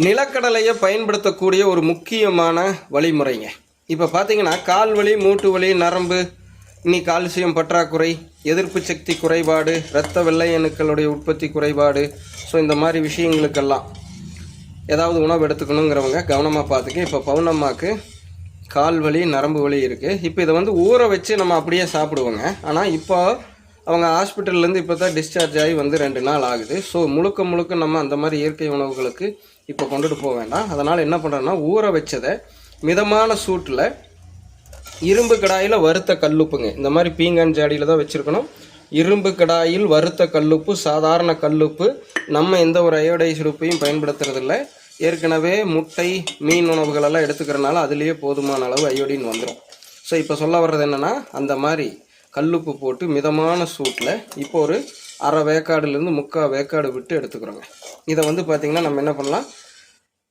நிலக்கடலையை பயன்படுத்தக்கூடிய ஒரு முக்கியமான வழிமுறைங்க. இப்போ பார்த்தீங்கன்னா கால் வலி, மூட்டு வலி, நரம்பு, கால்சியம் பற்றாக்குறை, எதிர்ப்பு சக்தி குறைபாடு, இரத்த வெள்ளை அணுக்களுடைய உற்பத்தி குறைபாடு, ஸோ இந்த மாதிரி விஷயங்களுக்கெல்லாம் ஏதாவது உணவு எடுத்துக்கணுங்கிறவங்க கவனமாக பார்த்துக்க. இப்போ பவுனம்மாவுக்கு கால் வலி, நரம்பு வலி இருக்குது. இப்போ இதை ஊற வச்சு நம்ம அப்படியே சாப்பிடுவோங்க. ஆனால் இப்போ அவங்க ஹாஸ்பிட்டல்லேருந்து இப்போ தான் டிஸ்சார்ஜ் ஆகி 2 நாள் ஆகுது. ஸோ முழுக்க நம்ம அந்த மாதிரி இயற்கை உணவுகளுக்கு இப்போ கொண்டுட்டு போக வேண்டாம். அதனால் என்ன பண்ணுறோன்னா, ஊற வச்சதை மிதமான சூட்டில் இரும்பு கடாயில் வறுத்த கல்லுப்புங்க, இந்த மாதிரி பீங்கான் ஜாடியில் தான் வச்சுருக்கணும். இரும்பு கடாயில் வறுத்த கல்லுப்பு, சாதாரண கல்லுப்பு. நம்ம எந்த ஒரு அயோடைஸ்டு உப்பையும் பயன்படுத்துறதில்ல. ஏற்கனவே முட்டை, மீன் உணவுகளெல்லாம் எடுத்துக்கிறனால அதுலேயே போதுமான அளவு அயோடின் வந்துடும். ஸோ இப்போ சொல்ல வர்றது என்னென்னா, அந்த மாதிரி கல்லுப்பு போட்டு மிதமான சூட்டில் இப்போ ஒரு அரை வேக்காடுலேருந்து 3/4 வேக்காடு விட்டு எடுத்துக்கிறோங்க. இதை பார்த்திங்கன்னா நம்ம என்ன பண்ணலாம்,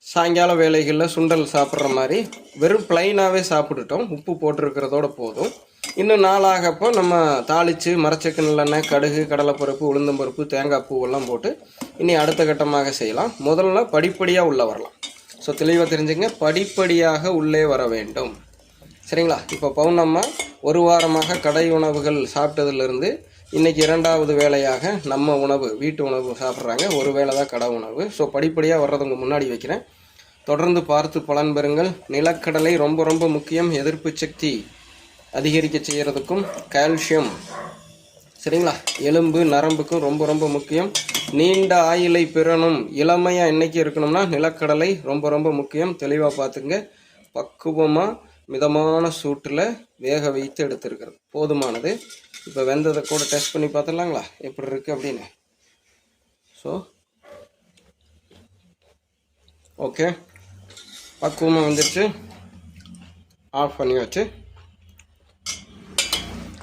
சாயங்கால வேலைகளில் சுண்டல் சாப்பிட்ற மாதிரி வெறும் ப்ளைனாகவே சாப்பிட்டுட்டோம், உப்பு போட்டிருக்கிறதோட போதும். இன்னும் நாளாகப்போ நம்ம தாளித்து மரச்சக்கு நல்லெண்ணெய், கடுகு, கடலைப்பருப்பு, உளுந்தம்பருப்பு, தேங்காய் பூவெல்லாம் போட்டு இனி அடுத்த கட்டமாக செய்யலாம். முதல்ல படிப்படியாக உள்ளே வரலாம். ஸோ தெளிவாக தெரிஞ்சுங்க, படிப்படியாக உள்ளே வர வேண்டும். சரிங்களா? இப்போ பவுனம்மா ஒரு வாரமாக கடை உணவுகள் சாப்பிட்டதுலேருந்து இன்றைக்கி 2வது வேலையாக நம்ம உணவு, வீட்டு உணவு சாப்பிட்றாங்க. ஒரு வேளை தான் கடை உணவு. ஸோ படிப்படியாக வர்றது உங்கள் முன்னாடி வைக்கிறேன். தொடர்ந்து பார்த்து பலன் பெறுங்கள். நிலக்கடலை ரொம்ப முக்கியம். எதிர்ப்பு சக்தி அதிகரிக்க செய்கிறதுக்கும், கால்சியம், சரிங்களா, எலும்பு நரம்புக்கும் ரொம்ப முக்கியம். நீண்ட ஆயுளை பெறணும், இளமையாக என்னைக்கு இருக்கணும்னா நிலக்கடலை ரொம்ப முக்கியம். தெளிவாக பார்த்துங்க. பக்குவமாக மிதமான சூட்டில் வேக வைத்து எடுத்துருக்கிறது போதுமானது. இப்போ வெந்ததை கூட டெஸ்ட் பண்ணி பார்த்துடலாங்களா எப்படி இருக்குது அப்படின்னு. ஸோ ஓகே, பக்குவமாக வந்துடுச்சு. ஆஃப் பண்ணி வச்சு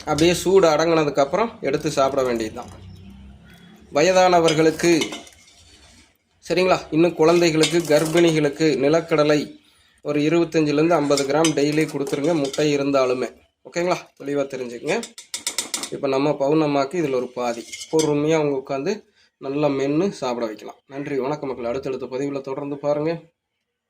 அப்படியே சூடு அடங்கினதுக்கப்புறம் எடுத்து சாப்பிட வேண்டியது தான். வயதானவர்களுக்கு, சரிங்களா, இன்னும் குழந்தைகளுக்கு, கர்ப்பிணிகளுக்கு நிலக்கடலை ஒரு 25லேருந்து 50 கிராம் டெய்லி கொடுத்துருங்க, முட்டை இருந்தாலுமே. ஓகேங்களா? தெளிவாக தெரிஞ்சுக்கங்க. இப்போ நம்ம பவுனம்மாக்கு இதில் ஒரு பாதி பொறுமையாக அவங்க உட்காந்து நல்லா மென்று சாப்பிட வைக்கலாம். நன்றி, வணக்கம் மக்கள். அடுத்தடுத்த பதிவில் தொடர்ந்து பாருங்கள்.